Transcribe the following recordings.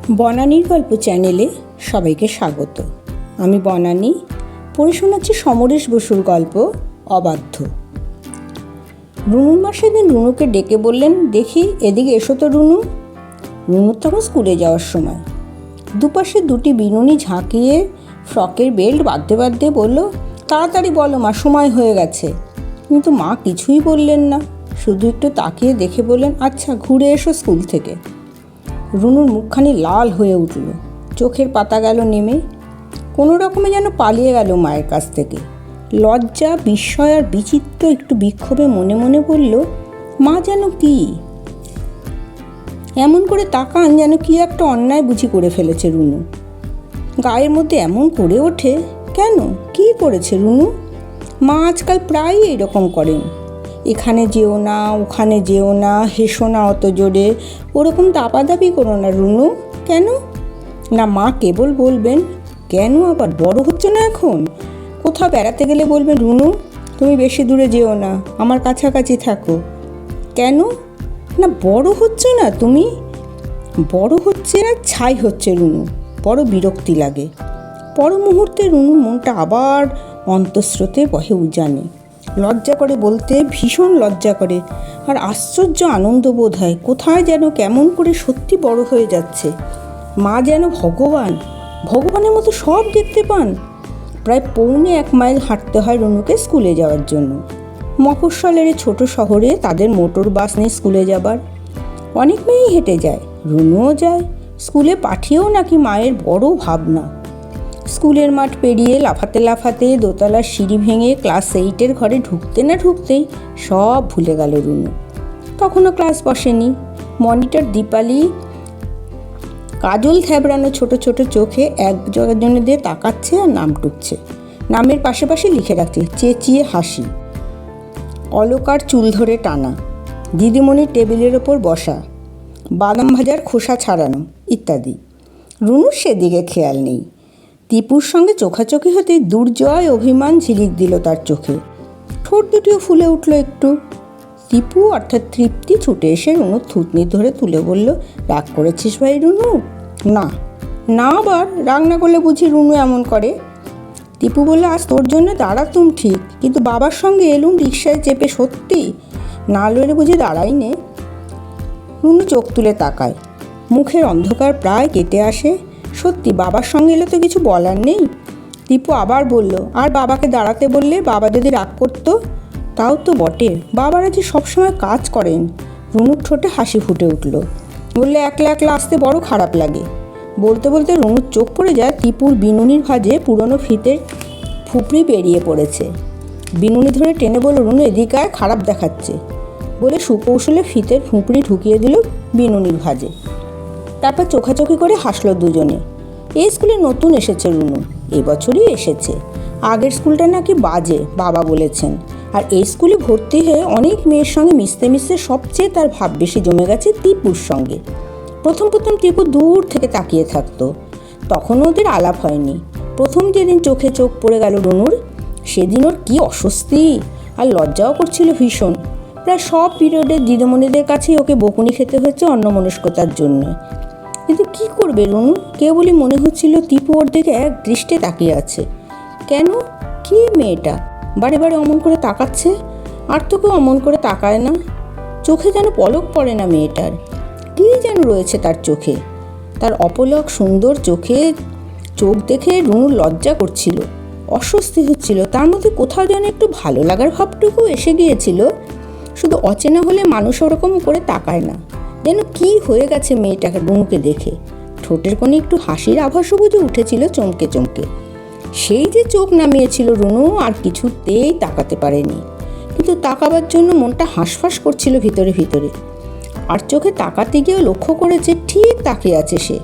বনানীর গল্প চ্যানেলে সবাইকে স্বাগত। আমি বনানী, পড়ে শোনাচ্ছি সমরেশ বসুর গল্প অবাধ্য। রুনুর মা সেদিন রুনুকে ডেকে বললেন, দেখি এদিকে এসো তো রুনু। রুনুর তখন স্কুলে যাওয়ার সময়। দুপাশে দুটি বিনুনি ঝাঁকিয়ে ফ্রকের বেল্ট বাঁধতে বাঁধতে বলল, তাড়াতাড়ি বলো মা, সময় হয়ে গেছে। কিন্তু মা কিছুই বললেন না, শুধু একটু তাকিয়ে দেখে বললেন, আচ্ছা ঘুরে এসো স্কুল থেকে। রুনুর মুখখানি লাল হয়ে উঠল, চোখের পাতা গেল নেমে। কোনো রকমে যেন পালিয়ে গেল মায়ের কাছ থেকে। লজ্জা, বিস্ময় আর বিচিত্র একটু বিক্ষোভে মনে মনে বলল, মা যেন কি এমন করে তাকান, যেন কি একটা অন্যায় বুঝি করে ফেলেছে রুনু। গায়ের মধ্যে এমন করে ওঠে কেন? কি করেছে রুনু? মা আজকাল প্রায়ই এরকম করেন। এখানে যেও না, ওখানে যেও না, হেসো না অত জোরে, ওরকম দাপাদাপি করো না রুনু। কেন? না, মা কেবল বলবেন, কেন আবার বড় হচ্ছে না এখন? কোথাও বেড়াতে গেলে বলবেন, রুনু তুমি বেশি দূরে যেও না, আমার কাছাকাছি থাকো। কেন? না, বড় হচ্ছে না তুমি। বড় হচ্ছে না, ছাই হচ্ছে রুনু। বড় বিরক্তি লাগে। পর মুহূর্তে রুনুর মনটা আবার অন্তঃস্রোতে বহে উজানে। লজ্জা করে বলতে, ভীষণ লজ্জা করে, আর আশ্চর্য আনন্দ বোধ হয়। কোথায় যেন কেমন করে সত্যি বড় হয়ে যাচ্ছে। মা যেন ভগবানের মতো সব দেখতে পান। প্রায় 1.25 মাইল হাঁটতে হয় রুনুকে স্কুলে যাওয়ার জন্য। মফস্বলের ছোট শহরে তাদের মোটর বাস নেই স্কুলে যাবার। অনেক মেয়েই হেঁটে যায়, রুনুও যায়। স্কুলে পাঠিয়েও নাকি মায়ের বড় ভাবনা। স্কুলের মাঠ পেরিয়ে লাফাতে লাফাতে দোতলার সিঁড়ি ভেঙে ক্লাস 8-এর ঘরে ঢুকতে না ঢুকতেই সব ভুলে গেল রুনু। তখনও ক্লাস বসেনি। মনিটর দীপালি কাজল থ্যাবড়ানো ছোট ছোট চোখে একজনের দিয়ে তাকাচ্ছে আর নাম টুকছে। নামের পাশে পাশে লিখে রাখছে চেঁচিয়ে হাসি, অলকার চুল ধরে টানা, দিদিমণির টেবিলের ওপর বসা, বাদাম ভাজার খোসা ছাড়ানো ইত্যাদি। রুনুর সেদিকে খেয়াল নেই। টিপুর সঙ্গে চোখাচোখি হতেই দুর্জয় অভিমান ঝিলিক দিল তার চোখে। ঠোঁট দুটিও ফুলে উঠল একটু। টিপু অর্থাৎ তৃপ্তি ছুটে এসে রুনুর থুতনি ধরে তুলে বলল, রাগ করেছিস ভাই রুনু? না। না, আবার রাগ না করলে বুঝি রুনু এমন করে? টিপু বলল, আজ তোর জন্য দাঁড়াতুম ঠিক, কিন্তু বাবার সঙ্গে এলুম রিকশায় চেপে। সত্যি না লড়ে বুঝি দাঁড়াই নে? রুনু চোখ তুলে তাকায়। মুখের অন্ধকার প্রায় কেটে আসে। সত্যি বাবার সঙ্গে এলে তো কিছু বলার নেই। টিপু আবার বলল, আর বাবাকে দাঁড়াতে বললে বাবা যদি রাগ করতো? তাও তো বটে, বাবারা যে সবসময় কাজ করেন। রুনুর ঠোঁটে হাসি ফুটে উঠল। বললে, একলা একলা আসতে বড় খারাপ লাগে। বলতে বলতে রুনুর চোখ পড়ে যায় টিপুর বিনুনির ভাঁজে পুরনো ফিতের ফুপড়ি বেরিয়ে পড়েছে। বিনুনি ধরে টেনে বলল, রুনু এদিকে আয়, খারাপ দেখাচ্ছে। বলে সুকৌশলে ফিতের ফুপড়ি ঢুকিয়ে দিল বিনুনির ভাঁজে। তারপর চোখাচোখি করে হাসলো দুজনে। এই স্কুলে নতুন এসেছে রুনু, এবছরই এসেছে। আগের স্কুলটা নাকি বাজে বাবা বলেছেন। আর এই স্কুলে ভর্তি হয়ে অনেক মেয়ের সঙ্গে মিশতে মিশতে সবচেয়ে তার ভাব বেশি জমে গেছে টিপুর সঙ্গে। প্রথম টিপু দূর থেকে তাকিয়ে থাকতো, তখনও ওদের আলাপ হয়নি। প্রথম যেদিন চোখে চোখ পড়ে গেল রুনুর, সেদিন ওর কী অস্বস্তি আর লজ্জাও করছিল ভীষণ। প্রায় সব পিরিয়ডের দিদিমণিদের কাছেই ওকে বকুনি খেতে হয়েছে অন্যমনস্কতার জন্য। কিন্তু কী করবে রুনু? কেবলই মনে হচ্ছিল টিপু ওর দিকে এক দৃষ্টে তাকিয়ে আছে। কেন? কি মেয়েটা বারে বারে অমন করে তাকাচ্ছে? আর তো কেউ অমন করে তাকায় না। চোখে যেন পলক পড়ে না মেয়েটার। কী যেন রয়েছে তার চোখে। তার অপলক সুন্দর চোখ দেখে রুনুর লজ্জা করছিল, অস্বস্তি হচ্ছিল। তার মধ্যে কোথাও যেন একটু ভালো লাগার ভাবটুকু এসে গিয়েছিল। শুধু অচেনা হলে মানুষ ওরকম করে তাকায় না। যেন কি হয়ে গেছে মেয়েটাকে রুনুকে দেখে। ঠোঁটের কোণে একটু হাসির আভাসও বুঝে উঠেছিল চমকে চমকে। সেই যে চোখ নামিয়েছিল রুনু, আর কিছুতেই তাকাতে পারেনি। কিন্তু তাকাবার জন্য মনটা হাঁসফাঁস করছিল ভিতরে ভিতরে। আর চোখে তাকাতে গিয়েও লক্ষ্য করেছে ঠিক তাকিয়ে আছে সে।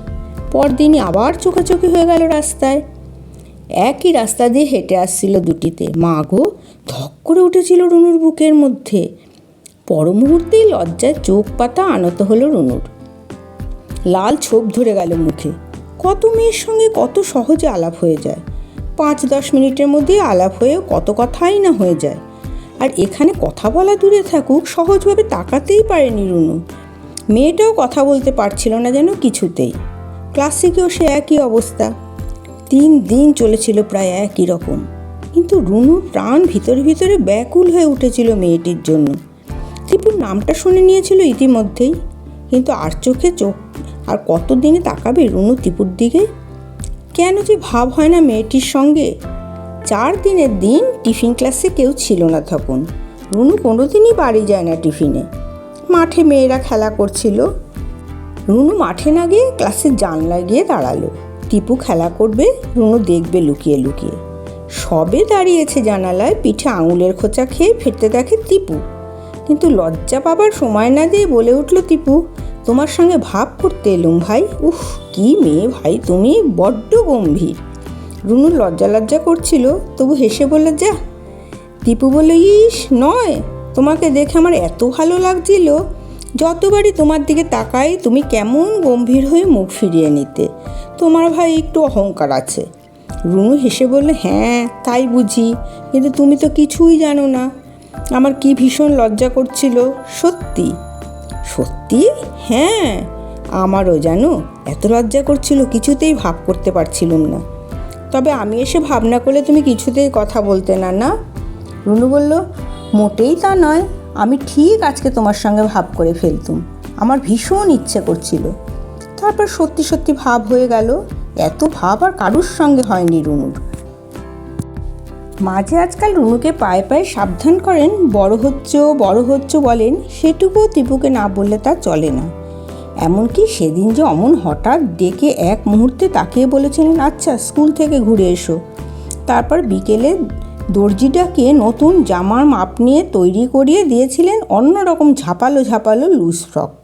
পরদিনই আবার চোখাচোখি হয়ে গেল রাস্তায়। একই রাস্তা দিয়ে হেঁটে আসছিল দুটিতে। মা গো, ধক করে উঠেছিল রুনুর বুকের মধ্যে। পর মুহূর্তেই লজ্জায় চোখ পাতা আনত হলো রুনুর। লাল ছোপ ধরে গেল মুখে। কত মেয়ের সঙ্গে কত সহজে আলাপ হয়ে যায়। 5-10 মিনিটের মধ্যেই আলাপ হয়ে কত কথাই না হয়ে যায়। আর এখানে কথা বলা দূরে থাকুক, সহজভাবে তাকাতেই পারেনি রুনু। মেয়েটাও কথা বলতে পারছিল না যেন কিছুতেই। ক্লাসিকেও সে একই অবস্থা। 3 দিন চলেছিল প্রায় একই রকম। কিন্তু রুনুর প্রাণ ভিতরে ভিতরে ব্যাকুল হয়ে উঠেছিল মেয়েটির জন্য। টিপুর নামটা শুনে নিয়েছিল ইতিমধ্যেই, কিন্তু আর চোখে চোখ আর কতদিনে তাকাবে রুনু টিপুর দিকে? কেন যে ভাব হয় না মেয়েটির সঙ্গে। 4 দিনের দিন টিফিন ক্লাসে কেউ ছিল না তখন। রুনু কোনোদিনই বাড়ি যায় না টিফিনে। মাঠে মেয়েরা খেলা করছিল। রুনু মাঠে না গিয়ে ক্লাসের জানলায় গিয়ে দাঁড়ালো। টিপু খেলা করবে, রুনু দেখবে লুকিয়ে লুকিয়ে। সবে দাঁড়িয়েছে জানালায়, পিঠে আঙুলের খোঁচা খেয়ে ফিরতে দেখে টিপু। কিন্তু লজ্জা পাবার সময় না দিয়ে বলে উঠল টিপু, তোমার সঙ্গে ভাব করতে এলুম ভাই। উফ, কি মেয়ে ভাই তুমি, বড্ড গম্ভীর। রুনু লজ্জা লজ্জা করছিল, তবু হেসে বলল যা। টিপু বলল, ইস নয়, তোমাকে দেখে আমার এত ভালো লাগছিল, যতবারই তোমার দিকে তাকাই তুমি কেমন গম্ভীর হয়ে মুখ ফিরিয়ে নিতে। তোমার ভাই একটু অহংকার আছে। রুনু হেসে বলল, হ্যাঁ তাই বুঝি, কিন্তু তুমি তো কিছুই জানো না। আমার কি ভীষণ লজ্জা করছিল। সত্যি সত্যি? হ্যাঁ, আমারও জানো এত লজ্জা করছিল, কিছুতেই ভাব করতে পারছিলুম না। তবে আমি এসে ভাবনা করলে তুমি কিছুতেই কথা বলতে না, না? রুনু বলল, মোটেই তা নয়, আমি ঠিক আজকে তোমার সঙ্গে ভাব করে ফেলতুম, আমার ভীষণ ইচ্ছে করছিল। তারপর সত্যি সত্যি ভাব হয়ে গেল। এত ভাব আর কারুর সঙ্গে হয়নি রুনুর। মাঝে আজকাল রুনুকে পায়ে পায়ে সাবধান করেন, বড় হচ্ছ বলেন, সেটুকুও টিপুকে না বললে তা চলে না। এমনকি সেদিন যে অমন হঠাৎ ডেকে এক মুহূর্তে তাকিয়ে বলেছিলেন, আচ্ছা স্কুল থেকে ঘুরে এসো। তারপর বিকেলে দর্জি ডাকিয়ে নতুন জামার মাপ নিয়ে তৈরি করিয়ে দিয়েছিলেন অন্যরকম ঝাপালো ঝাপালো লুজ ফ্রক।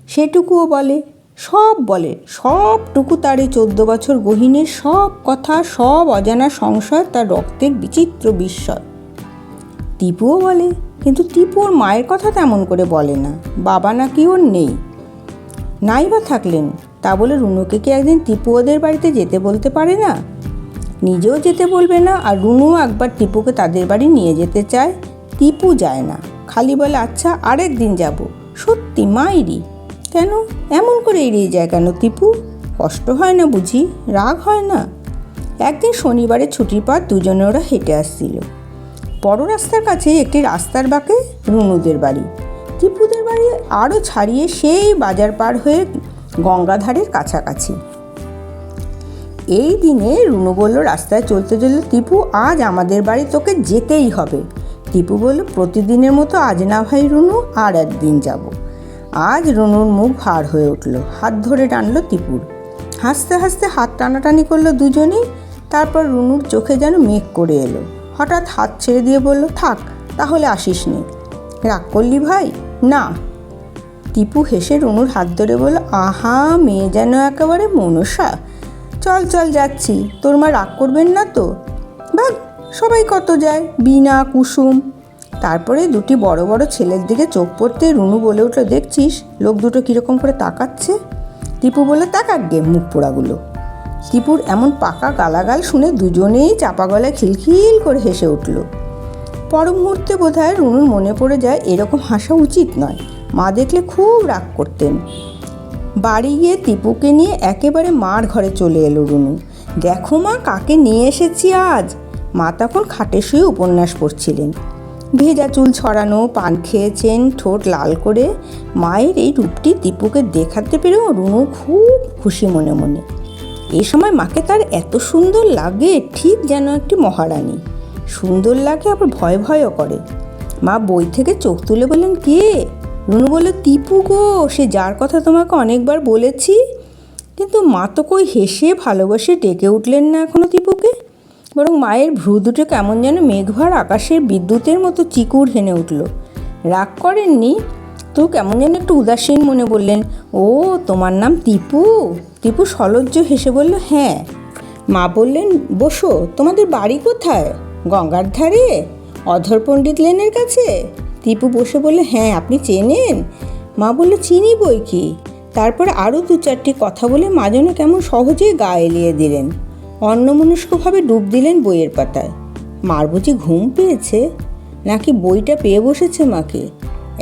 সেটুকুও বলে, সব বলে, সবটুকু তার এই 14 বছর গহীনের সব কথা, সব অজানা সংশয়, তার রক্তের বিচিত্র বিস্ময়। টিপুও বলে, কিন্তু টিপু ওর মায়ের কথা তেমন করে বলে না। বাবা নাকি ওর নেই। নাই বা থাকলেন, তা বলে রুনুকে কি একদিন টিপু ওদের বাড়িতে যেতে বলতে পারে না? নিজেও যেতে বলবে না, আর রুনুও একবার টিপুকে তাদের বাড়ি নিয়ে যেতে চায়। টিপু যায় না, খালি বলে আচ্ছা আরেক দিন যাব। সত্যি মায়েরই। কেন এমন করে এড়িয়ে যায় কেন টিপু? কষ্ট হয় না বুঝি? রাগ হয় না? একদিন শনিবারে ছুটির পর দুজনে ওরা হেঁটে আসছিল। বড় রাস্তার কাছে একটি রাস্তার বাঁকে রুনুদের বাড়ি, টিপুদের বাড়ি আরও ছাড়িয়ে সেই বাজার পার হয়ে গঙ্গাধারের কাছাকাছি। এই দিনে রুনু বলল রাস্তায় চলতে চলতে, টিপু আজ আমাদের বাড়ি তোকে যেতেই হবে। টিপু বলল, প্রতিদিনের মতো আজ না ভাই রুনু, আর একদিন যাব। আজ রুনুর মুখ ভার হয়ে উঠল। হাত ধরে টানলো টিপুর। হাসতে হাসতে হাত টানাটানি করলো দুজনেই। তারপর রুনুর চোখে যেন মেঘ করে এলো। হঠাৎ হাত ছেড়ে দিয়ে বলল, থাক তাহলে আসিস নি। রাগ করলি ভাই? না। টিপু হেসে রুনুর হাত ধরে বলল, আহা মেয়ে যেন একেবারে মনসা। চল চল যাচ্ছি, তোর মা রাগ করবেন না তো? ভাগ, সবাই কত যায়, বিনা কুসুম। তারপরে দুটি বড় বড় ছেলের দিকে চোখ পড়তে রুনু বলে উঠল, দেখছিস লোক দুটো কীরকম করে তাকাচ্ছে? টিপু বলে, তাকাক গে মুখ পোড়াগুলো। টিপুর এমন পাকা গালাগাল শুনে দুজনেই চাপা গলায় খিলখিল করে হেসে উঠল। পর মুহূর্তে বোধহয় রুনুর মনে পড়ে যায় এরকম হাসা উচিত নয়। মা দেখলে খুব রাগ করতেন। বাড়ি গিয়ে টিপুকে নিয়ে একেবারে মার ঘরে চলে এলো রুনু। দেখো মা কাকে নিয়ে এসেছি আজ। মা তখন খাটে শুয়ে উপন্যাস পড়ছিলেন। ভেজা চুল ছড়ানো, পান খেয়েছেন, ঠোঁট লাল করে। মায়ের এই রূপটি টিপুকে দেখাতে পেরেও রুনু খুব খুশি মনে মনে। এই সময় মাকে তার এত সুন্দর লাগে, ঠিক যেন একটি মহারানী। সুন্দর লাগে, আবার ভয় ভয়ও করে। মা বই থেকে চোখ তুলে বললেন, কে? রুনু বলল, টিপু গো, সে যার কথা তোমাকে অনেকবার বলেছি। কিন্তু মা তো কই হেসে ভালোবাসে ডেকে উঠলেন না এখনো টিপুকে। বরং মায়ের ভ্রু দুটো কেমন যেন মেঘভার আকাশের বিদ্যুতের মতো চিকুর হেনে উঠল। রাগ করেননি তো, কেমন যেন একটু উদাসীন মনে বললেন, ও তোমার নাম টিপু? টিপু সলজ্জ হেসে বলল, হ্যাঁ। মা বললেন, বসো, তোমাদের বাড়ি কোথায়? গঙ্গার ধারে, অধর পণ্ডিত লেনের কাছে? টিপু বসে বলল, হ্যাঁ, আপনি চেনেন? মা বলল, চিনি বই কি। তারপর আরও 2-4টি কথা বলে মা যেন কেমন সহজেই গা এলিয়ে দিলেন। অন্যমনস্কভাবে ডুব দিলেন বইয়ের পাতায়। মার বুঝি ঘুম পেয়েছে, নাকি বইটা পেয়ে বসেছে মাকে?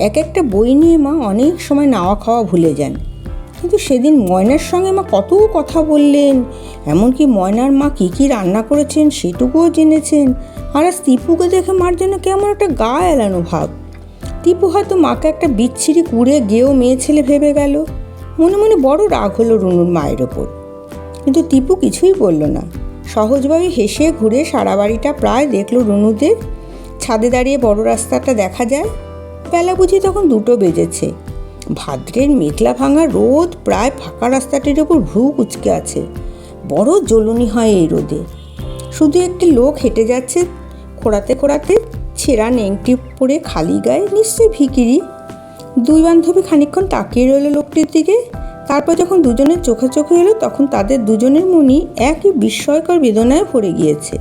এক একটা বই নিয়ে মা অনেক সময় নাওয়া খাওয়া ভুলে যান। কিন্তু সেদিন ময়নার সঙ্গে মা কত কথা বললেন, এমনকি ময়নার মা কী কী রান্না করেছেন সেটুকুও জেনেছেন। আর আজ টিপুকে দেখে মার যেন কেমন একটা গা এলানো ভাব। টিপু হয়তো মাকে একটা বিচ্ছিরি কুড়ে গেয়েও মেয়ে ছেলে ভেবে গেল। মনে মনে বড় রাগ হলো রুনুর মায়ের ওপর। কিন্তু টিপু কিছুই বলল না, সহজভাবে হেসে ঘুরে সারা বাড়িটা প্রায় দেখল রুনুদের। ছাদে দাঁড়িয়ে বড় রাস্তাটা দেখা যায়। বেলা বুঝি তখন 2টো বেজেছে। ভাদ্রের মেঘলা ভাঙা রোদ প্রায় ফাঁকা রাস্তাটির ওপর ভ্রু কুঁচকে আছে। বড় জ্বলুনি হয় এই রোদে। শুধু একটি লোক হেঁটে যাচ্ছে খোঁড়াতে খোঁড়াতে, ছেঁড়া নেংটি পরে খালি গায়ে, নিশ্চয়ই ভিখিরি। 2 বান্ধবী খানিকক্ষণ তাকিয়ে রইল লোকটির দিকে। তারপর যখন দুজনের চোখাচোখি এলো তখন তাদের দুজনের মনই একই বিস্ময়কর বেদনায় ভরে গিয়েছে।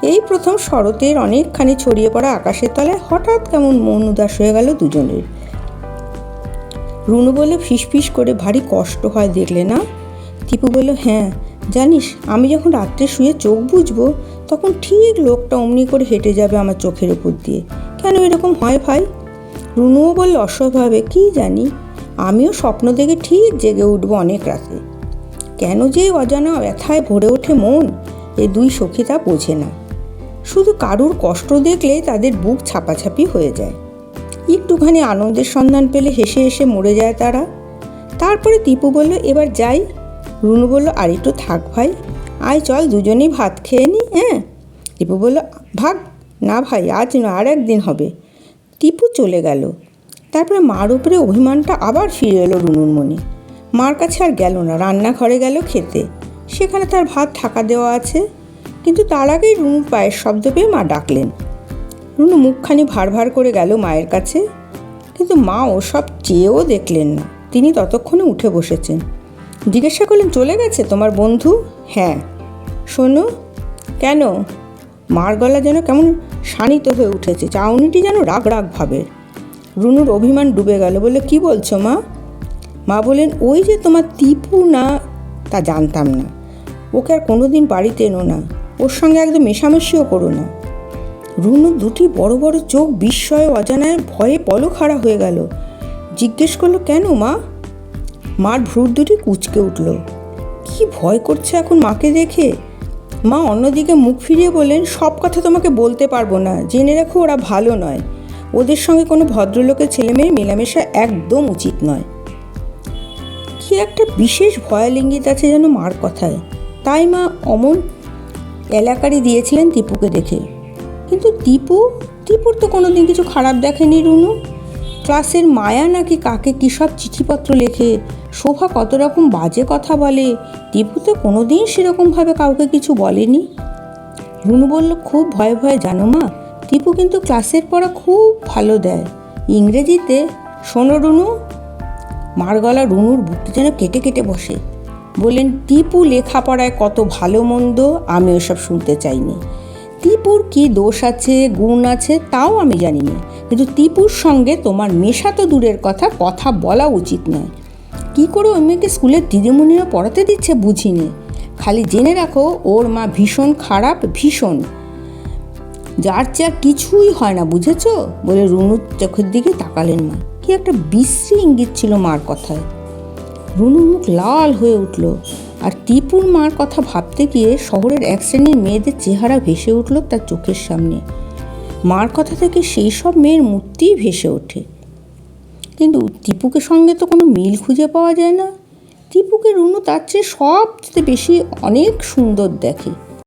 এই প্রথম শরতের অনেকখানি ছড়িয়ে পড়া আকাশের তলায় হঠাৎ কেমন মন উদাস হয়ে গেল দুজনের। রুনু বলল ফিসফিস করে, ভারী কষ্ট হয় দেখলে না? টিপু বলল, হ্যাঁ জানিস, আমি যখন রাত্রে শুয়ে চোখ বুঝবো তখন ঠিক লোকটা অমনি করে হেঁটে যাবে আমার চোখের উপর দিয়ে। কেন এরকম হয় ভাই? রুনুও বলল অস্বভাবে, কি জানি, আমিও স্বপ্ন দেখে ঠিক জেগে উঠবো অনেক রাতে। কেন যে অজানা ব্যথায় ভরে ওঠে মন, এ 2 সখী তা বোঝে না। শুধু কারুর কষ্ট দেখলেই তাদের বুক ছাপাছাপি হয়ে যায়। একটুখানি আনন্দের সন্ধান পেলে হেসে হেসে মরে যায় তারা। তারপরে টিপু বলল, এবার যাই। রুনু বলল, আর একটু থাক ভাই, আয় চল দুজনেই ভাত খেয়ে নি। হ্যাঁ। টিপু বলল, ভাগ না ভাই, আজ না, আর একদিন হবে। টিপু চলে গেল। তারপরে মার উপরে অভিমানটা আবার ফিরে এলো রুনুর মনে। মার কাছে আর গেল না, রান্নাঘরে গেল খেতে। সেখানে তার ভাত থাকা দেওয়া আছে। কিন্তু তার আগেই রুনুর পায়ের শব্দ পেয়ে মা ডাকলেন। রুনু মুখখানি ভার ভার করে গেল মায়ের কাছে। কিন্তু মা ওসব চেয়েও দেখলেন না। তিনি ততক্ষণে উঠে বসেছেন। জিজ্ঞাসা করলেন, চলে গেছে তোমার বন্ধু? হ্যাঁ। শোনো। কেন? মার গলা যেন কেমন শানিত হয়ে উঠেছে, চাউনিটি যেন রাগ রাগ ভাবের। রুনুর অভিমান ডুবে গেল। বললে, কি বলছো মা? মা বললেন, ওই যে তোমার টিপু না, তা জানতাম না। ওকে আর কোনোদিন বাড়িতে এনো না, ওর সঙ্গে একদম মেশামেশিও করো না। রুনুর 2টি বড় বড় চোখ বিস্ময়ে অজানায় ভয়ে পলখাড়া হয়ে গেল। জিজ্ঞেস করলো, কেন মা? মার ভ্রুর 2টি কুঁচকে উঠল। কি ভয় করছে এখন মাকে দেখে। মা অন্যদিকে মুখ ফিরিয়ে বললেন, সব কথা তোমাকে বলতে পারবো না, জেনে রাখো ওরা ভালো নয়। ওদের সঙ্গে কোনো ভদ্রলোকের ছেলেমেয়ের মেলামেশা একদম উচিত নয়। কি একটা বিশেষ ভয়াল ইঙ্গিত আছে যেন মার কথায়। তাই মা অমন এলাকারই দিয়েছিলেন টিপুকে দেখে। কিন্তু টিপুর তো কোনোদিন কিছু খারাপ দেখেনি রুনু। ক্লাসের মায়া নাকি কাকে কী সব চিঠিপত্র লেখে, শোভা কত রকম বাজে কথা বলে, টিপু তো কোনোদিন সেরকমভাবে কাউকে কিছু বলেনি। রুনু বলল, খুব ভয়ে ভয়ে, জানো মা, টিপু কিন্তু ক্লাসের পড়া খুব ভালো দেয়, ইংরেজিতে। শোনো রুনু। মার গলা রুনুর বুকটি যেন কেটে কেটে বসে। বললেন, টিপু লেখাপড়ায় কত ভালো মন্দ আমি ওসব শুনতে চাইনি। টিপুর কি দোষ আছে গুণ আছে তাও আমি জানি না, কিন্তু টিপুর সঙ্গে তোমার মেশা তো দূরের কথা বলা উচিত নয়। কি করে ওই মেয়েকে স্কুলের দিদিমণিরা পড়াতে দিচ্ছে বুঝিনি। খালি জেনে রাখো ওর মা ভীষণ খারাপ, ভীষণ। যার চেয়ে কিছুই হয় না, বুঝেছ? বলে রুনুর চোখের দিকে তাকালেন মা। কি একটা বিশ্রী ইঙ্গিত ছিল মার কথায়। রুনুর মুখ লাল হয়ে উঠল। আর টিপুর মার কথা ভাবতে গিয়ে শহরের 1 শ্রেণীর মেয়েদের চেহারা ভেসে উঠল তার চোখের সামনে। মার কথা থেকে সেই সব মেয়ের মূর্তিই ভেসে ওঠে। কিন্তু টিপুকে সঙ্গে তো কোনো মিল খুঁজে পাওয়া যায় না। টিপুকে রুনু তার চেয়ে সবচেয়ে বেশি অনেক সুন্দর দেখে।